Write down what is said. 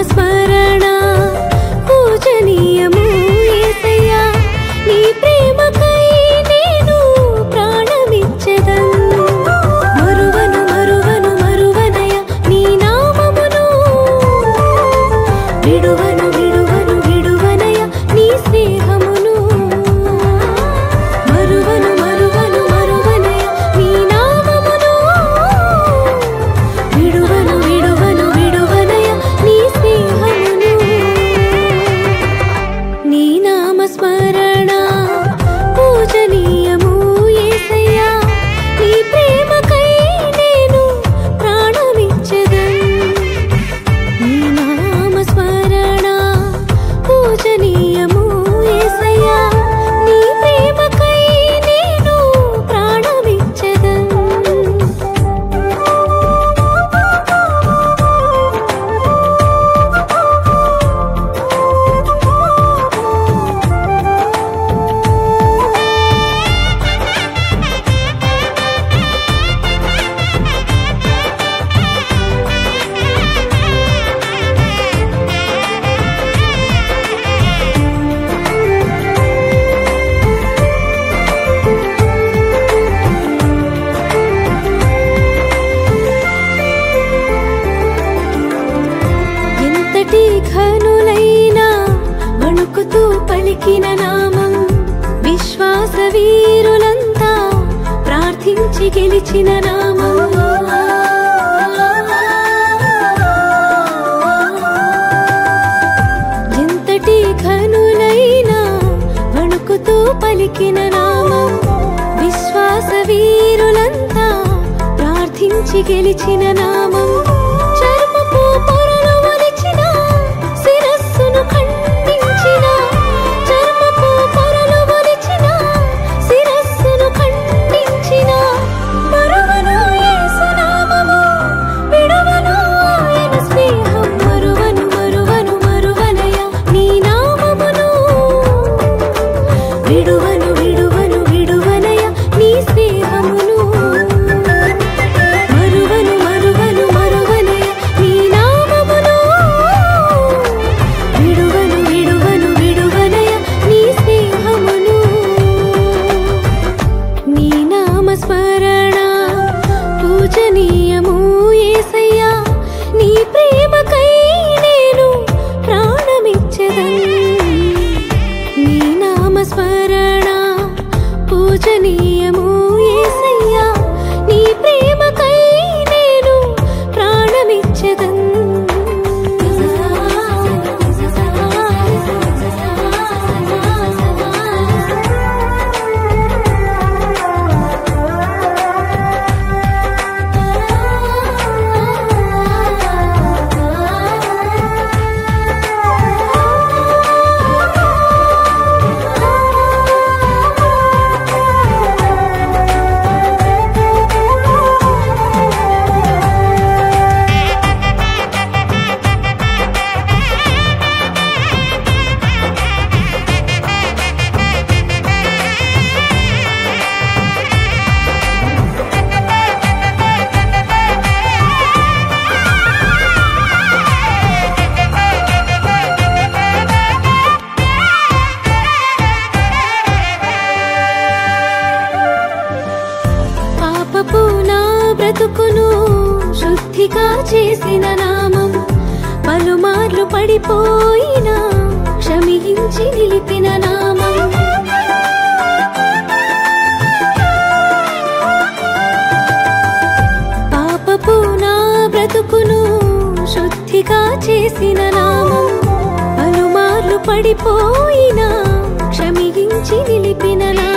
స్మరణ పూజనీయము యేసయ్యా నీ ప్రేమకై నేను ప్రాణమిచ్చెదను మరువను మరువను మరువనయ నీ నామమును విడువను విడువను విడువనయ నీ స్నేహమును మరువను మరువను మరువనయ నీ నామమును విడువను విడువను విడువనయ నీ స్నేహమును నీ నామ స్మరణ పూజనీయము యేసయ్యా నీ ప్రేమకై నేను ప్రాణమిచ్చెదను నీ నామ స్మరణ పూజనీయము యేసయ్యా నీ ప్రేమకై నేను ప్రాణమిచ్చెదను ఎంతటి ఘనులైనా వణుకుతూ పలికిన నామం విశ్వాస వీరులంతా ప్రార్థించి గెలిచిన నామం ఎంతటి ఘనులైనా వణుకుతూ పలికిన నామం విశ్వాస వీరులంతా ప్రార్థించి గెలిచిన నామం చర్మపు పొరలు ఒలిచిన శిరస్సును ఖండించిన చర్మపు పొరలు ఒలిచిన శిరస్సును ఖండించిన మరువను యేసు నామము విడువను ఆయన స్నేహం మరువను మరువను మరువనయ నీ నామమును విడువను విడువను విడువనయ నీ స్నేహమును మరువను మరువను మరువనయ నీ నామమును విడువను విడువను విడువనయ నీ స్నేహమును నీ నామ స్మరణ పూజనీయము యేసయ్యా నీ ప్రేమకై నేను ప్రాణమిచ్చెదను నీ నామ స్మరణ పూజనీయము యేసయ్యా నీ ప్రేమకై నేను ప్రాణమిచ్చెదను పాపపు నా బ్రతుకును శుద్ధిగా చేసిన నామం పలుమార్లు పడిపోయినా క్షమించి నిలిపిన నామం పాపపు నా బ్రతుకును శుద్ధిగా చేసిన నామం పలుమార్లు పడిపోయినా క్షమించి నిలిపిన నామం